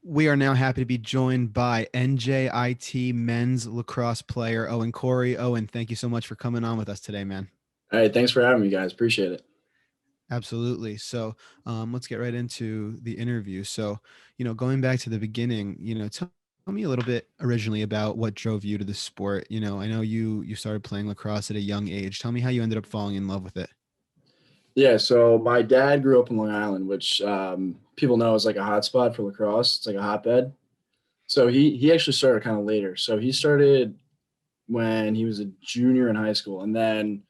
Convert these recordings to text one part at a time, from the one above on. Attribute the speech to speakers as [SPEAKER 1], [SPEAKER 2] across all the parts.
[SPEAKER 1] We are now happy to be joined by NJIT men's lacrosse player Owen Corry. Owen, thank you so much for coming on with us today, man.
[SPEAKER 2] All right, thanks for having me, guys. Appreciate it.
[SPEAKER 1] Absolutely. So let's get right into the interview. So, going back to the beginning, tell me a little bit originally about what drove you to the sport. I know you started playing lacrosse at a young age. Tell me how you ended up falling in love with it.
[SPEAKER 2] Yeah, so my dad grew up in Long Island, which people know is like a hot spot for lacrosse. It's like a hotbed. So he actually started kind of later. So he started when he was a junior in high school, and then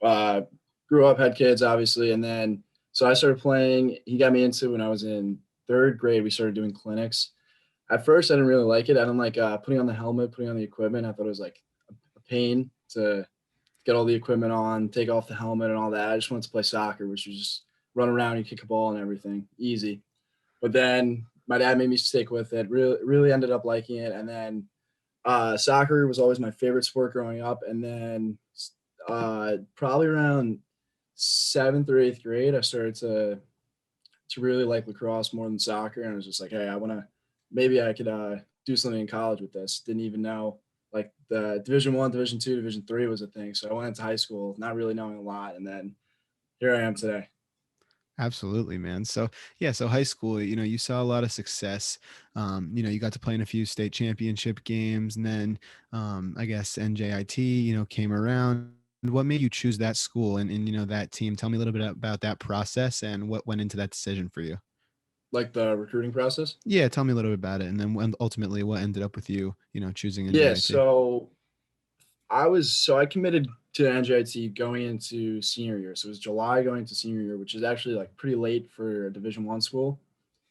[SPEAKER 2] uh, grew up, had kids, obviously, and then so I started playing. He got me into when I was in third grade. We started doing clinics. At first, I didn't really like it. I didn't like putting on the helmet, putting on the equipment. I thought it was like a pain to get all the equipment on, take off the helmet and all that. I just wanted to play soccer, which was just run around, you kick a ball and everything, easy. But then my dad made me stick with it. Really ended up liking it. And then soccer was always my favorite sport growing up. And then probably around seventh or eighth grade, I started to really like lacrosse more than soccer. And I was just like, hey, I want to maybe I could do something in college with this. Didn't even know like the Division 1, Division 2, Division 3 was a thing. So I went into high school not really knowing a lot, and then here I am today.
[SPEAKER 1] Absolutely, man. So yeah, so high school, you saw a lot of success. You got to play in a few state championship games, and then I guess NJIT, came around. What made you choose that school and that team? Tell me a little bit about that process and what went into that decision for you.
[SPEAKER 2] Like the recruiting process.
[SPEAKER 1] Yeah, tell me a little bit about it, and then ultimately what ended up with you, choosing
[SPEAKER 2] Yeah,
[SPEAKER 1] NJIT.
[SPEAKER 2] so I committed to NJIT going into senior year. So it was July going to senior year, which is actually like pretty late for a Division 1 school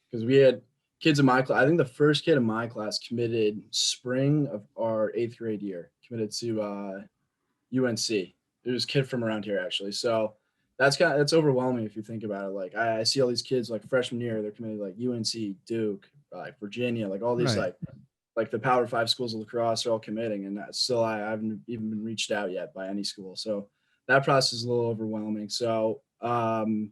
[SPEAKER 2] because we had kids in my class. I think the first kid in my class committed spring of our eighth grade year, committed to UNC. It was a kid from around here actually. So that's overwhelming if you think about it. Like I see all these kids like freshman year, they're committed like UNC, Duke, like Virginia, like all these
[SPEAKER 1] Right.
[SPEAKER 2] like the Power 5 schools of lacrosse are all committing, and still I haven't even been reached out yet by any school. So that process is a little overwhelming. So to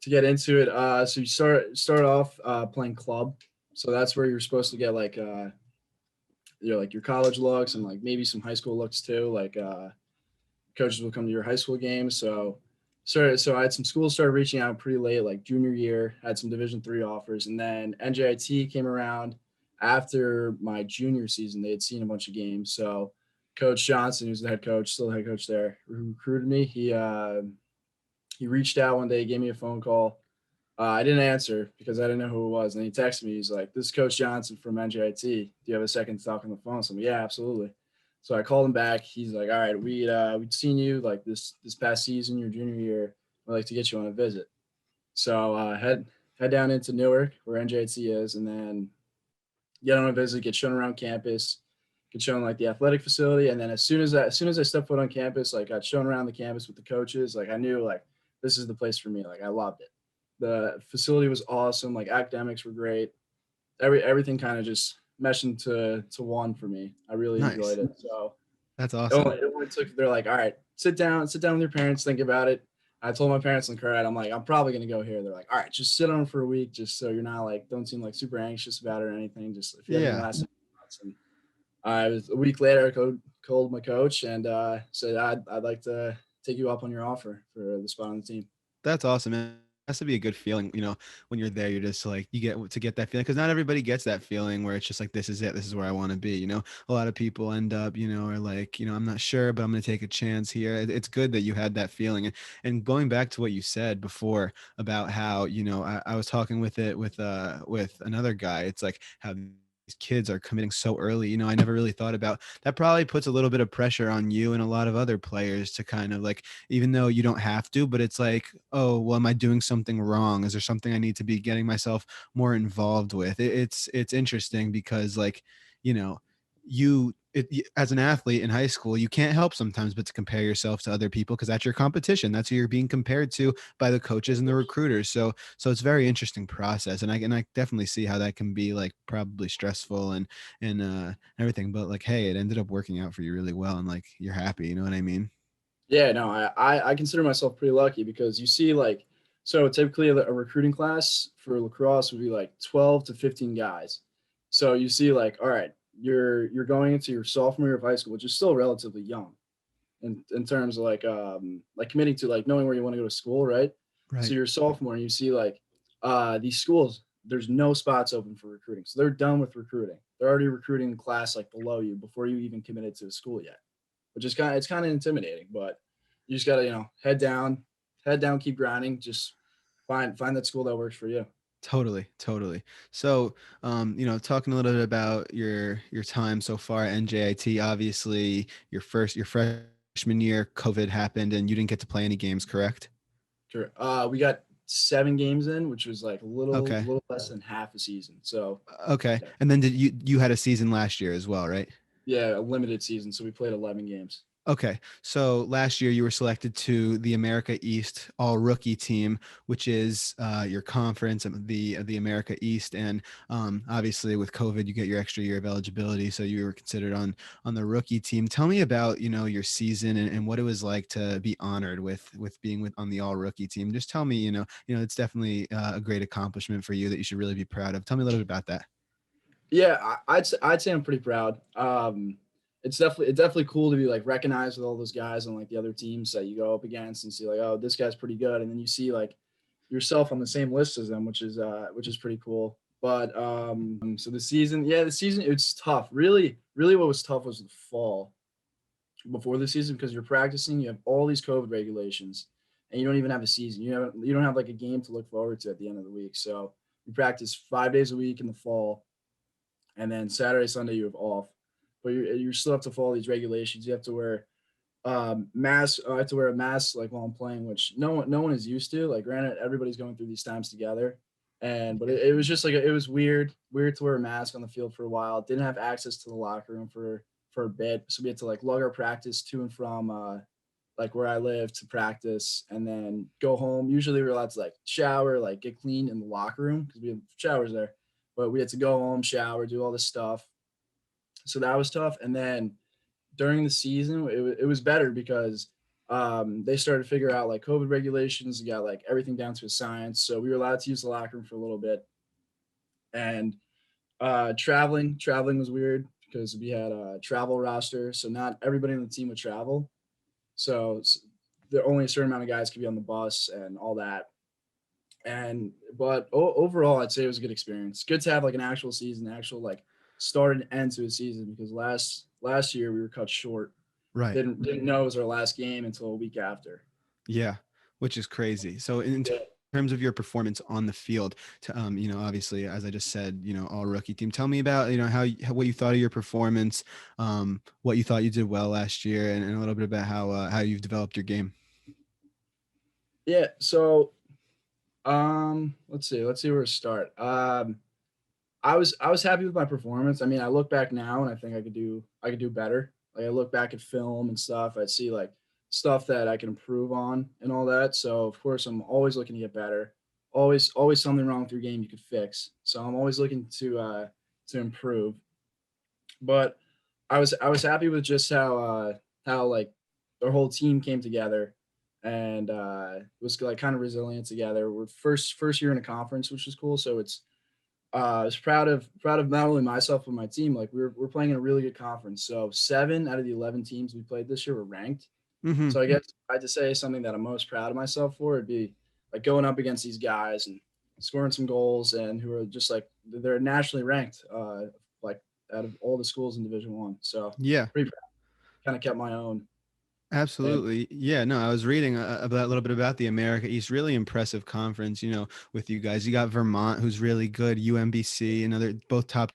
[SPEAKER 2] get into it, so you start off playing club. So that's where you're supposed to get like like your college looks and like maybe some high school looks too. Like coaches will come to your high school games. So I had some schools started reaching out pretty late, like junior year, had some Division 3 offers, and then NJIT came around after my junior season. They had seen a bunch of games, so Coach Johnson, who's the head coach, still the head coach there, who recruited me. He reached out one day, gave me a phone call. I didn't answer because I didn't know who it was, and he texted me. He's like, "This is Coach Johnson from NJIT. Do you have a second to talk on the phone?" So I'm like, yeah, absolutely. So I called him back. He's like, "All right, we'd seen you like this past season, your junior year. We'd like to get you on a visit." So head down into Newark where NJIT is, and then get on a visit, get shown around campus, get shown like the athletic facility, and then as soon as I stepped foot on campus, like got shown around the campus with the coaches, like I knew like this is the place for me. Like I loved it. The facility was awesome. Like academics were great. Everything kind of just meshed into one for me. I really enjoyed
[SPEAKER 1] Nice.
[SPEAKER 2] it. So
[SPEAKER 1] That's
[SPEAKER 2] it
[SPEAKER 1] awesome.
[SPEAKER 2] only, it only took. They're like, all right, sit down with your parents, think about it. I told my parents and cried. I'm like, I'm probably gonna go here. They're like, all right, just sit on it for a week, just so you're not like, don't seem like super anxious about it or anything. Just if you have any
[SPEAKER 1] Yeah.
[SPEAKER 2] last thoughts. And I was a week later. Called my coach and said I'd like to take you up on your offer for the spot on the team.
[SPEAKER 1] That's awesome. It has to be a good feeling, when you're there, you're just like, you get to get that feeling because not everybody gets that feeling where it's just like, this is it, this is where I want to be. A lot of people end up, are like, I'm not sure, but I'm going to take a chance here. It's good that you had that feeling. And going back to what you said before about how, I was talking with another guy. It's like how these kids are committing so early. I never really thought about that. Probably puts a little bit of pressure on you and a lot of other players to kind of like, even though you don't have to, but it's like, oh, well, am I doing something wrong? Is there something I need to be getting myself more involved with? It's interesting because like, you know, as an athlete in high school, you can't help sometimes but to compare yourself to other people because that's your competition. That's who you're being compared to by the coaches and the recruiters. So it's a very interesting process, and I definitely see how that can be like probably stressful and everything. But like, hey, it ended up working out for you really well, and like you're happy. You know what I mean?
[SPEAKER 2] Yeah, no, I consider myself pretty lucky because you see like So typically a recruiting class for lacrosse would be like 12 to 15 guys. So you see like, all right, you're going into your sophomore year of high school, which is still relatively young in terms of like committing to like knowing where you want to go to school, right? So
[SPEAKER 1] Right.
[SPEAKER 2] you're a sophomore and you see like these schools, there's no spots open for recruiting. So they're done with recruiting. They're already recruiting the class like below you before you even committed to a school yet, which is kind of intimidating, but you just gotta, head down, keep grinding, just find that school that works for you.
[SPEAKER 1] Totally, totally. So, talking a little bit about your time so far at NJIT. Obviously, your freshman year, COVID happened, and you didn't get to play any games, correct?
[SPEAKER 2] Sure. We got 7 games in, which was like a
[SPEAKER 1] Okay,
[SPEAKER 2] little less than half a season. So
[SPEAKER 1] okay.
[SPEAKER 2] yeah,
[SPEAKER 1] And then did you had a season last year as well, right?
[SPEAKER 2] yeah, a limited season. So we played 11 games.
[SPEAKER 1] Okay, so last year you were selected to the America East All Rookie Team, which is your conference, the America East, and obviously with COVID, you get your extra year of eligibility, so you were considered on the rookie team. Tell me about your season and what it was like to be honored with being on the All Rookie Team. Just tell me, it's definitely a great accomplishment for you that you should really be proud of. Tell me a little bit about that.
[SPEAKER 2] Yeah, I'd say I'm pretty proud. It's definitely cool to be like recognized with all those guys on like the other teams that you go up against and see like, oh, this guy's pretty good, and then you see like yourself on the same list as them, which is pretty cool. But so the season it's tough. Really, what was tough was the fall before the season because you're practicing. You have all these COVID regulations, and you don't even have a season. You don't have like a game to look forward to at the end of the week. So you practice 5 days a week in the fall, and then Saturday, Sunday you have off. But you still have to follow these regulations. You have to wear mask. I have to wear a mask like while I'm playing, which no one is used to. Like, granted, everybody's going through these times together, and but
[SPEAKER 1] Yeah.
[SPEAKER 2] it was just like it was weird to wear a mask on the field for a while. Didn't have access to the locker room for a bit, so we had to like lug our practice to and from like where I live to practice, and then go home. Usually we were allowed to like shower, like get clean in the locker room because we have showers there, but we had to go home, shower, do all this stuff. So that was tough. And then during the season, it was better because they started to figure out like COVID regulations, got like everything down to a science. So we were allowed to use the locker room for a little bit. And traveling was weird because we had a travel roster. So not everybody on the team would travel. So there only a certain amount of guys could be on the bus and all that. And but overall, I'd say it was a good experience. Good to have like an actual season, actual like start and end to a season because last year we were cut short.
[SPEAKER 1] Right.
[SPEAKER 2] Didn't know it was our last game until a week after.
[SPEAKER 1] Yeah, which is crazy. So in terms of your performance on the field, to, obviously, as I just said, all rookie team. Tell me about, what you thought of your performance, what you thought you did well last year, and a little bit about how you've developed your game.
[SPEAKER 2] Yeah. So let's see where to start. I was happy with my performance. I mean, I look back now and I think I could do better. Like I look back at film and stuff, I'd see like stuff that I can improve on and all that. So of course I'm always looking to get better. Always something wrong with your game you could fix. So I'm always looking to improve. But I was happy with just how like our whole team came together and was like kind of resilient together. We're first year in a conference, which is cool. So it's I was proud of not only myself but my team. Like we're playing in a really good conference. So 7 out of the 11 teams we played this year were ranked.
[SPEAKER 1] Hmm.
[SPEAKER 2] So I guess if I had to say something that I'm most proud of myself for, it'd be like going up against these guys and scoring some goals and who are just like they're nationally ranked, like out of all the schools in Division One. So
[SPEAKER 1] Yeah.
[SPEAKER 2] pretty proud. Kind of kept my own. And
[SPEAKER 1] Absolutely. Yeah, no, I was reading about a little bit about the America East. Really impressive conference, with you guys. You got Vermont, who's really good, UMBC, another both top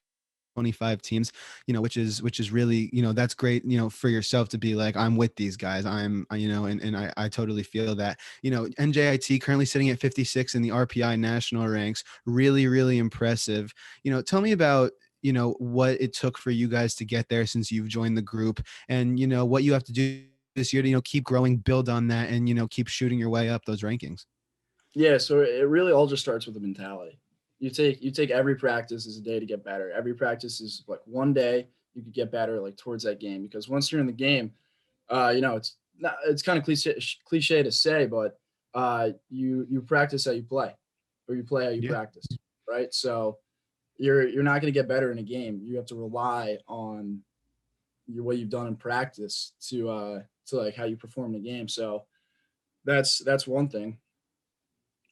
[SPEAKER 1] 25 teams, which is really, that's great, for yourself to be like, I'm with these guys. And I totally feel that, NJIT currently sitting at 56 in the RPI national ranks, really, really impressive. Tell me about, what it took for you guys to get there since you've joined the group and, what you have to do this year to, keep growing, build on that and, keep shooting your way up those rankings.
[SPEAKER 2] yeah, so it really all just starts with the mentality. You take every practice as a day to get better. Every practice is like one day you could get better like towards that game because once you're in the game, it's not it's kind of cliche to say, but you practice how you play, or you play how you
[SPEAKER 1] Yeah.
[SPEAKER 2] practice, right? So you're not going to get better in a game. You have to rely on what you've done in practice to like how you perform in the game. So that's one thing.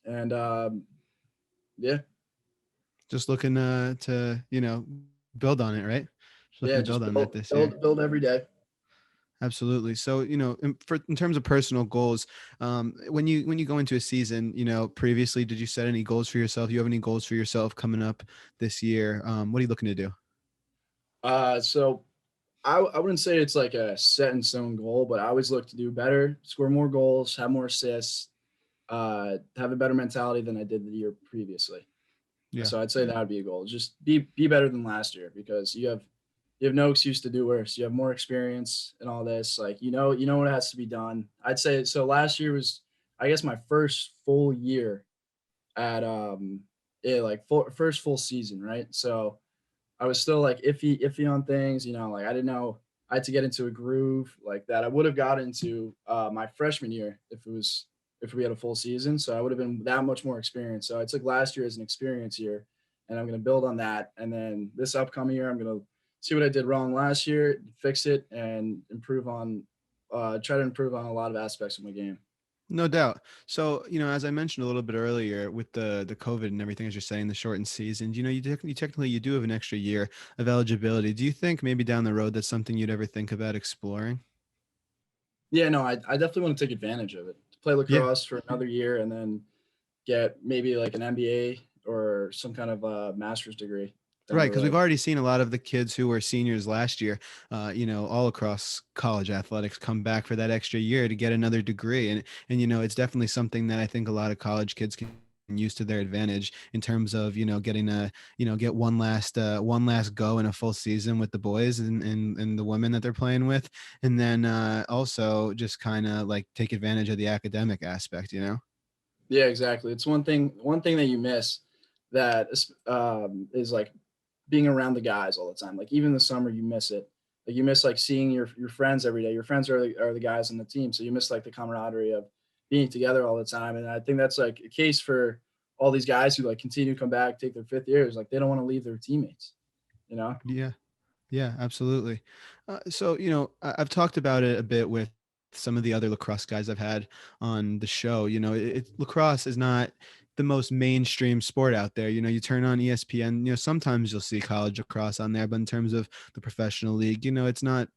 [SPEAKER 2] And yeah,
[SPEAKER 1] Just looking to, build on it, right? Just looking
[SPEAKER 2] yeah,
[SPEAKER 1] to build
[SPEAKER 2] just
[SPEAKER 1] on that
[SPEAKER 2] build
[SPEAKER 1] this year.
[SPEAKER 2] build build every day.
[SPEAKER 1] Absolutely. So, in terms of personal goals, when you go into a season, previously, did you set any goals for yourself? You have any goals for yourself coming up this year? What are you looking to do?
[SPEAKER 2] So I wouldn't say it's like a set in stone goal, but I always look to do better, score more goals, have more assists, have a better mentality than I did the year previously.
[SPEAKER 1] Yeah.
[SPEAKER 2] So I'd say that would be a goal. Just be better than last year, because you have no excuse to do worse. You have more experience and all this. Like you know what has to be done. I'd say so. Last year was, I guess, my first full year at like first full season, right? So I was still like iffy on things. Like I didn't know. I had to get into a groove like that. I would have got into my freshman year if we had a full season. So I would have been that much more experienced. So I took last year as an experience year, and I'm going to build on that. And then this upcoming year, I'm going to see what I did wrong last year, fix it, and try to improve on a lot of aspects of my game.
[SPEAKER 1] No doubt. So, as I mentioned a little bit earlier with the COVID and everything, as you're saying, the shortened season, you technically you do have an extra year of eligibility. Do you think maybe down the road that's something you'd ever think about exploring?
[SPEAKER 2] Yeah, no, I definitely want to take advantage of it. To play
[SPEAKER 1] Yeah.
[SPEAKER 2] lacrosse for another year, and then get maybe like an MBA or some kind of master's degree down
[SPEAKER 1] Right,
[SPEAKER 2] the
[SPEAKER 1] because we've
[SPEAKER 2] road.
[SPEAKER 1] already seen a lot of the kids who were seniors last year, all across college athletics come back for that extra year to get another degree, and it's definitely something that I think a lot of college kids can use to their advantage in terms of getting get one last go in a full season with the boys and the women that they're playing with, and then also just kind of like take advantage of the academic aspect.
[SPEAKER 2] Yeah, exactly. It's one thing that you miss that is like being around the guys all the time. Like even in the summer, you miss it. Like you miss like seeing your friends every day. Your friends are the guys on the team, so you miss like the camaraderie of being together all the time. And I think that's like a case for all these guys who like continue to come back, take their fifth years. Like they don't want to leave their teammates. You know?
[SPEAKER 1] Yeah. Yeah, absolutely. So, I've talked about it a bit with some of the other lacrosse guys I've had on the show. Lacrosse is not the most mainstream sport out there. You turn on ESPN, sometimes you'll see college lacrosse on there, but in terms of the professional league, it's not,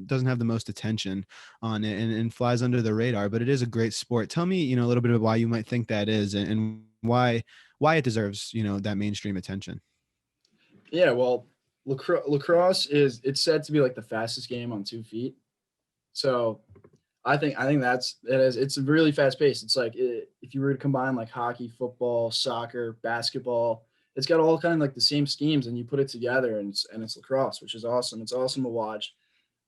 [SPEAKER 1] doesn't have the most attention on it and flies under the radar, but it is a great sport. Tell me, a little bit of why you might think that is and why it deserves, that mainstream attention.
[SPEAKER 2] Yeah. Well, lacrosse is it's said to be like the fastest game on 2 feet. So I think it's really fast paced. It's like if you were to combine like hockey, football, soccer, basketball, it's got all kind of like the same schemes, and you put it together, and it's lacrosse, which is awesome. It's awesome to watch.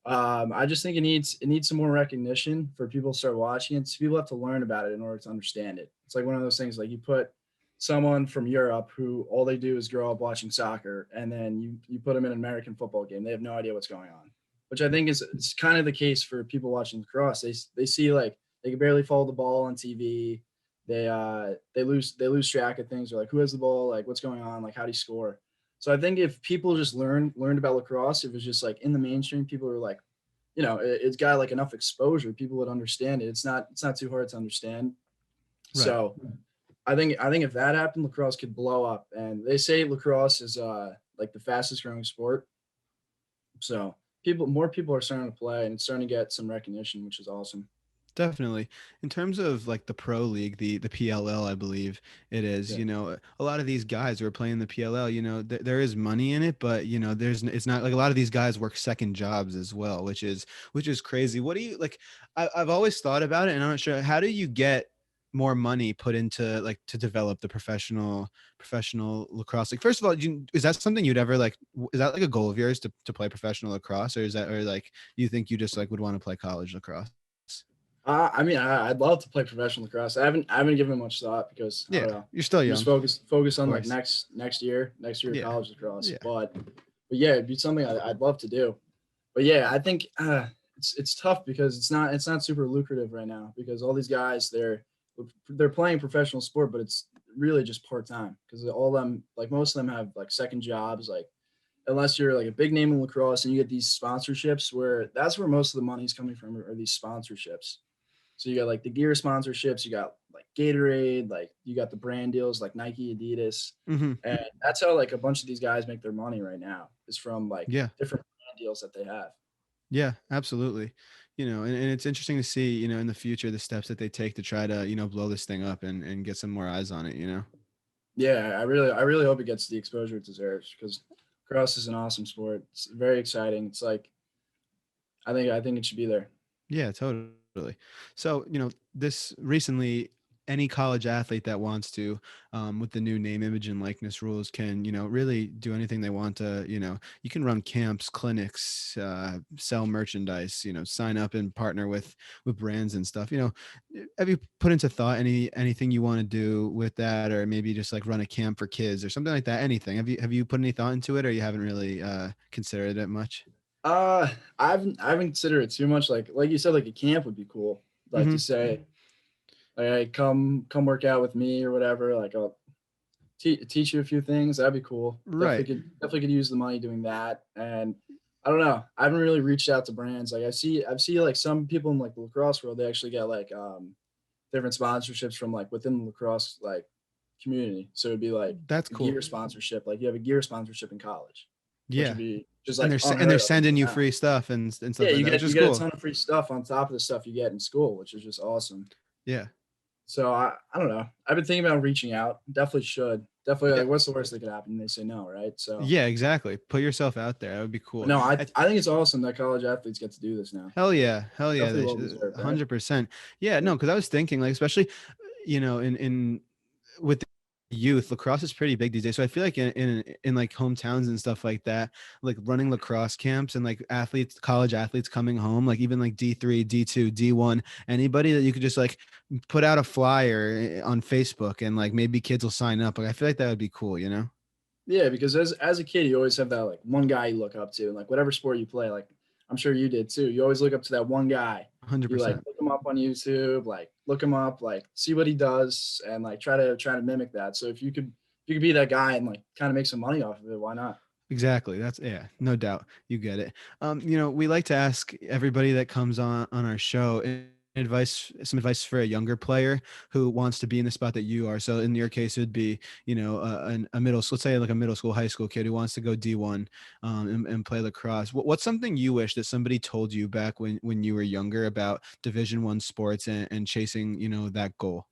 [SPEAKER 2] I just think it needs some more recognition for people to start watching it. So people have to learn about it in order to understand it. It's like one of those things like you put someone from Europe who all they do is grow up watching soccer, and then you put them in an American football game. They have no idea what's going on, which I think is it's kind of the case for people watching lacrosse. They see like they can barely follow the ball on TV. They lose track of things. They're like, who has the ball? Like, what's going on? Like, how do you score? So I think if people just learned about lacrosse, if it was just like in the mainstream, people were like, it's got like enough exposure, people would understand it. It's not too hard to understand.
[SPEAKER 1] Right.
[SPEAKER 2] So I think if that happened, lacrosse could blow up. And they say lacrosse is like the fastest growing sport. So more people are starting to play, and it's starting to get some recognition, which is awesome.
[SPEAKER 1] Definitely. In terms of like the pro league, the PLL, I believe it is,
[SPEAKER 2] Yeah.
[SPEAKER 1] a lot of these guys who are playing the PLL, there is money in it, but it's not like a lot of these guys work second jobs as well, which is crazy. What do you like? I've always thought about it and I'm not sure, how do you get more money put into like to develop the professional lacrosse? Like, first of all, is that something you'd ever like, is that like a goal of yours to play professional lacrosse, or is that, or like, you think you just like would want to play college lacrosse?
[SPEAKER 2] I mean, I'd love to play professional lacrosse. I haven't given it much thought because I
[SPEAKER 1] Yeah,
[SPEAKER 2] don't know.
[SPEAKER 1] you're still
[SPEAKER 2] I'm just
[SPEAKER 1] young,
[SPEAKER 2] focus
[SPEAKER 1] of
[SPEAKER 2] on like
[SPEAKER 1] course.
[SPEAKER 2] next year
[SPEAKER 1] Yeah,
[SPEAKER 2] college lacrosse.
[SPEAKER 1] yeah,
[SPEAKER 2] But yeah, it'd be something I'd love to do. But yeah, I think it's tough because it's not super lucrative right now, because all these guys they're playing professional sport, but it's really just part time because all of them, like most of them, have like second jobs. Like unless you're like a big name in lacrosse and you get these sponsorships, where that's where most of the money's coming from are these sponsorships. So you got like the gear sponsorships, you got like Gatorade, like you got the brand deals like Nike, Adidas,
[SPEAKER 1] Hmm.
[SPEAKER 2] and that's how like a bunch of these guys make their money right now is from like
[SPEAKER 1] Yeah.
[SPEAKER 2] different brand deals that they have.
[SPEAKER 1] Yeah, absolutely. And it's interesting to see, in the future, the steps that they take to try to, blow this thing up and get some more eyes on it.
[SPEAKER 2] Yeah, I really hope it gets the exposure it deserves because cross is an awesome sport. It's very exciting. It's like I think it should be there.
[SPEAKER 1] Yeah, totally. So, this recently, any college athlete that wants to, with the new name, image, and likeness rules, can, really do anything they want to. You can run camps, clinics, sell merchandise, sign up and partner with brands and stuff. Have you put into thought anything you want to do with that, or maybe just like run a camp for kids or something like that? Anything? Have you put any thought into it, or you haven't really considered it much?
[SPEAKER 2] I haven't considered it too much. Like you said, like a camp would be cool. Like to
[SPEAKER 1] Hmm.
[SPEAKER 2] say, like, hey, come work out with me or whatever. Like I'll teach you a few things. That'd be cool.
[SPEAKER 1] Right.
[SPEAKER 2] Definitely could use the money doing that. And I don't know. I haven't really reached out to brands. Like I've seen like some people in like the lacrosse world. They actually get like different sponsorships from like within the lacrosse like community. So it'd be like
[SPEAKER 1] That's
[SPEAKER 2] a
[SPEAKER 1] cool.
[SPEAKER 2] gear sponsorship. Like you have a gear sponsorship in college, which would
[SPEAKER 1] Yeah.
[SPEAKER 2] be just
[SPEAKER 1] and
[SPEAKER 2] like
[SPEAKER 1] they're
[SPEAKER 2] unheard of
[SPEAKER 1] sending you
[SPEAKER 2] now.
[SPEAKER 1] free stuff and
[SPEAKER 2] Yeah,
[SPEAKER 1] stuff like that, which
[SPEAKER 2] you
[SPEAKER 1] is
[SPEAKER 2] get a
[SPEAKER 1] cool.
[SPEAKER 2] ton of free stuff on top of the stuff you get in school, which is just awesome.
[SPEAKER 1] Yeah.
[SPEAKER 2] So I don't know. I've been thinking about reaching out. Definitely should. Definitely
[SPEAKER 1] Yeah.
[SPEAKER 2] like what's the worst that could happen? They say no, right? So
[SPEAKER 1] Yeah, exactly. Put yourself out there. That would be
[SPEAKER 2] but
[SPEAKER 1] cool.
[SPEAKER 2] no, I
[SPEAKER 1] I,
[SPEAKER 2] I think it's awesome that college athletes get to do this now.
[SPEAKER 1] hell yeah. Hell yeah.
[SPEAKER 2] Definitely
[SPEAKER 1] They
[SPEAKER 2] well
[SPEAKER 1] should
[SPEAKER 2] deserved, right?
[SPEAKER 1] 100%. Yeah,
[SPEAKER 2] Yeah.
[SPEAKER 1] no, because I was thinking, like, especially, in with the youth, lacrosse is pretty big these days. So I feel like in like hometowns and stuff like that, like running lacrosse camps and like athletes, college athletes coming home, like even like D3, D2, D1, anybody that you could just like put out a flyer on Facebook and like maybe kids will sign up. Like I feel like that would be cool.
[SPEAKER 2] Yeah, because as a kid, you always have that like one guy you look up to, and like whatever sport you play, like I'm sure you did too. You always look up to that one guy. You like
[SPEAKER 1] 100%.
[SPEAKER 2] look him up on YouTube, like look him up, like see what he does, and like try to mimic that. So if you could be that guy and like kind of make some money off of it, why not?
[SPEAKER 1] Exactly. That's yeah, no doubt. You get it. We like to ask everybody that comes on our show some advice for a younger player who wants to be in the spot that you are. So in your case, it'd be, a middle school, let's say like a middle school, high school kid who wants to go D1 and play lacrosse. What's something you wish that somebody told you back when you were younger about Division 1 sports and chasing, that goal?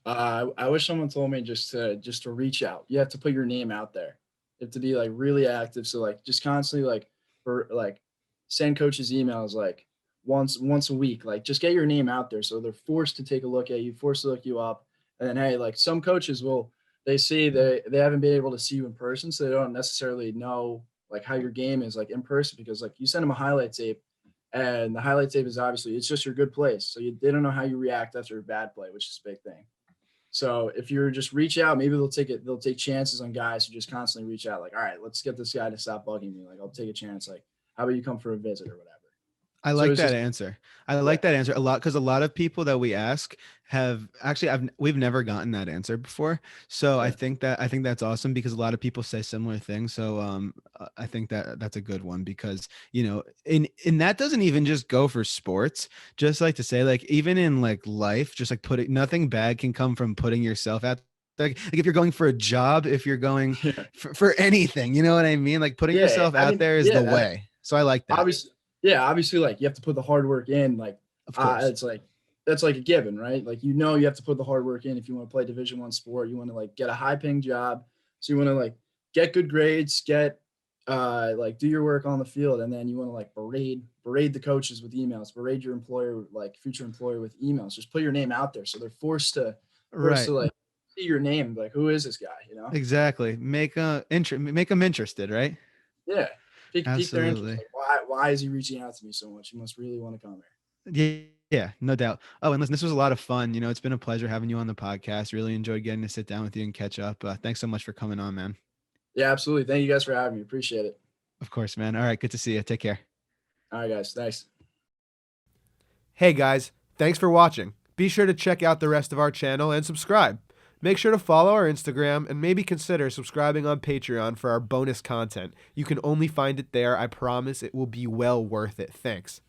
[SPEAKER 2] I wish someone told me just to reach out. You have to put your name out there. You have to be like really active. So like just constantly like for like send coaches emails like once a week. Like just get your name out there so they're forced to take a look at you, forced to look you up. And then hey, like some coaches will they see they haven't been able to see you in person, so they don't necessarily know like how your game is like in person because like you send them a highlight tape and the highlight tape is obviously it's just your good plays. So they don't know how you react after a bad play, which is a big thing. So if you're just reach out, maybe they'll take chances on guys who just constantly reach out. Like, all right, let's get this guy to stop bugging me. Like, I'll take a chance. Like, how about you come for a visit or whatever?
[SPEAKER 1] I
[SPEAKER 2] So
[SPEAKER 1] like
[SPEAKER 2] it's
[SPEAKER 1] that
[SPEAKER 2] just
[SPEAKER 1] answer. I
[SPEAKER 2] yeah,
[SPEAKER 1] like that answer a lot because a lot of people that we ask have actually we've never gotten that answer before. So I
[SPEAKER 2] yeah,
[SPEAKER 1] think that's awesome because a lot of people say similar things. So I think that that's a good one because and that doesn't even just go for sports. Just like to say like even in like life, just like putting nothing bad can come from putting yourself out. Like if you're going for a job, if you're going
[SPEAKER 2] yeah,
[SPEAKER 1] for anything, you know what I mean? Like putting
[SPEAKER 2] yeah.
[SPEAKER 1] yourself
[SPEAKER 2] I
[SPEAKER 1] out
[SPEAKER 2] mean,
[SPEAKER 1] there is
[SPEAKER 2] yeah,
[SPEAKER 1] the
[SPEAKER 2] that
[SPEAKER 1] way. So I like that.
[SPEAKER 2] obviously, yeah, obviously, like you have to put the hard work in. Like,
[SPEAKER 1] Of course.
[SPEAKER 2] it's like that's like a given, right? Like you have to put the hard work in if you want to play Division 1 sport. You want to like get a high paying job, so you want to like get good grades, get like do your work on the field, and then you want to like berate the coaches with emails, berate your employer like future employer with emails. Just put your name out there, so they're forced to
[SPEAKER 1] Right.
[SPEAKER 2] like see your name, like who is this guy, you know?
[SPEAKER 1] Exactly. Make them interested, right?
[SPEAKER 2] Yeah, pique their interest.
[SPEAKER 1] Absolutely.
[SPEAKER 2] Like why is he reaching out to me so much? He must really want to come here.
[SPEAKER 1] Yeah, yeah, no doubt. Oh, and listen, this was a lot of fun. It's been a pleasure having you on the podcast. Really enjoyed getting to sit down with you and catch up. Thanks so much for coming on, man.
[SPEAKER 2] Yeah, absolutely. Thank you guys for having me. Appreciate it.
[SPEAKER 1] Of course, man. All right, good to see you. Take care.
[SPEAKER 2] All right, guys. Thanks.
[SPEAKER 1] Hey guys, thanks for watching.
[SPEAKER 3] Be sure to check out the rest of our channel and subscribe. Make sure to follow our Instagram and maybe consider subscribing on Patreon for our bonus content. You can only find it there. I promise it will be well worth it. Thanks.